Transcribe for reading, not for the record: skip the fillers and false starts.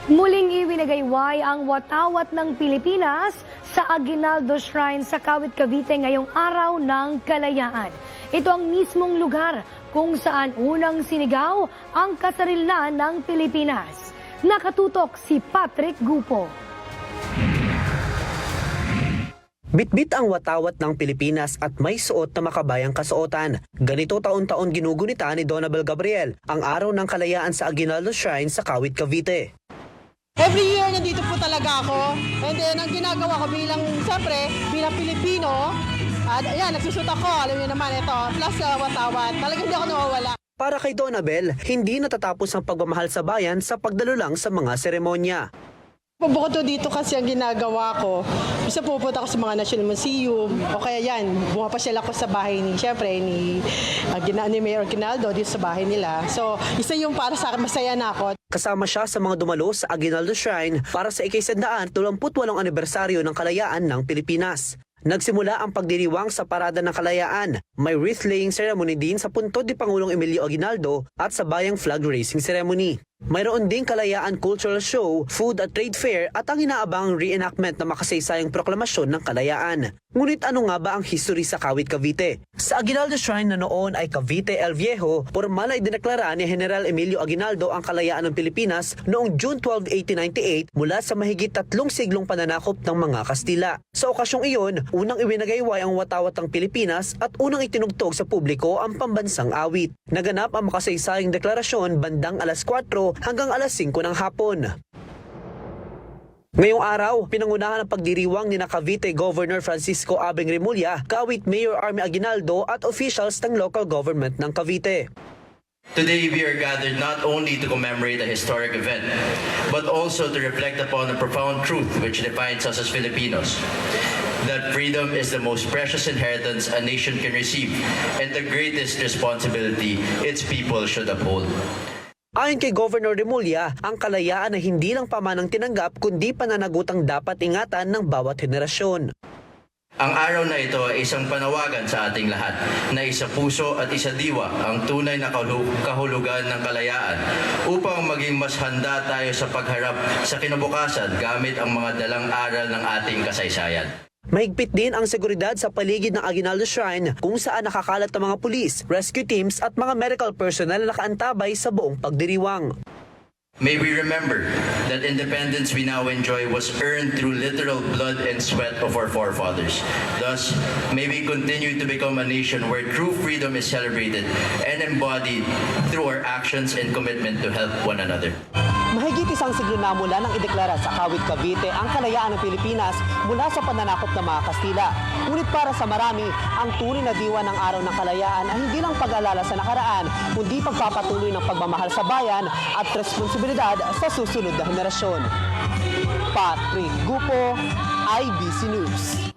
Muling iwinagayway ang watawat ng Pilipinas sa Aguinaldo Shrine sa Kawit, Cavite ngayong araw ng Kalayaan. Ito ang mismong lugar kung saan unang sinigaw ang kasarinlan ng Pilipinas. Nakatutok si Patrick Gupo. Bitbit ang watawat ng Pilipinas at may suot na makabayang kasuotan. Ganito taon-taon ginugunita ni Donabel Gabriel ang araw ng kalayaan sa Aguinaldo Shrine sa Kawit, Cavite. Every year, nandito po talaga ako. And then, ang ginagawa ko bilang, siyempre, bilang Pilipino, ayan, nagsusot ako, alam niyo naman ito, plus watawat. Talagang hindi ako nawawala. Para kay Donabel, hindi natatapos ang pagmamahal sa bayan sa pagdalo lang sa mga seremonya. Bukod to dito kasi ang ginagawa ko, isa pupunta ako sa mga National Museum, o kaya yan, bumapasyal ako sa bahay ni, siyempre, ni Mayor Aguinaldo, dito sa bahay nila. So, isa yung para sa akin, masaya na ako. Kasama siya sa mga dumalo sa Aguinaldo Shrine para sa ika-128 anibersaryo ng kalayaan ng Pilipinas. Nagsimula ang pagdiriwang sa Parada ng Kalayaan. May wreath-laying ceremony din sa puntod ni Pangulong Emilio Aguinaldo at sa bayang flag raising ceremony. Mayroon ding kalayaan cultural show, food at trade fair at ang inaabang reenactment na makasaysayang proklamasyon ng kalayaan. Ngunit ano nga ba ang history sa Kawit, Cavite? Sa Aguinaldo Shrine na noon ay Cavite El Viejo, formal ay dineklara ni General Emilio Aguinaldo ang kalayaan ng Pilipinas noong June 12, 1898 mula sa mahigit 3 siglong pananakop ng mga Kastila. Sa okasyong iyon, unang iwinagayway ang watawat ng Pilipinas at unang itinugtog sa publiko ang pambansang awit. Naganap ang makasaysayang deklarasyon bandang alas 4 hanggang alas 5 ng hapon. Ngayong araw, pinangunahan ang pagdiriwang ni Cavite Governor Francisco Abeng Remulla, Kawit Mayor Army Aguinaldo at officials ng local government ng Cavite. Today we are gathered not only to commemorate a historic event, but also to reflect upon a profound truth which defines us as Filipinos. That freedom is the most precious inheritance a nation can receive and the greatest responsibility its people should uphold. Ayon kay Governor Remulla, ang kalayaan ay hindi lang pamanang tinanggap kundi pananagutang dapat ingatan ng bawat henerasyon. Ang araw na ito ay isang panawagan sa ating lahat na isa puso at isa diwa ang tunay na kahulugan ng kalayaan upang maging mas handa tayo sa pagharap sa kinabukasan gamit ang mga dalang aral ng ating kasaysayan. Mahigpit din ang seguridad sa paligid ng Aguinaldo Shrine kung saan nakakalat ang mga pulis, rescue teams at mga medical personnel na nakaantabay sa buong pagdiriwang. May we remember that independence we now enjoy was earned through literal blood and sweat of our forefathers. Thus, may we continue to become a nation where true freedom is celebrated and embodied through our actions and commitment to help one another. Mahigit isang siglo na mula nang ideklara sa Kawit, Cavite ang kalayaan ng Pilipinas mula sa pananakop ng mga Kastila. Ngunit para sa marami, ang tunay na diwa ng araw ng kalayaan ay hindi lang pag-alala sa nakaraan, kundi pagpapatuloy ng pagmamahal sa bayan at responsibilidad sa susunod na henerasyon. Patrick Gupo, IBC News.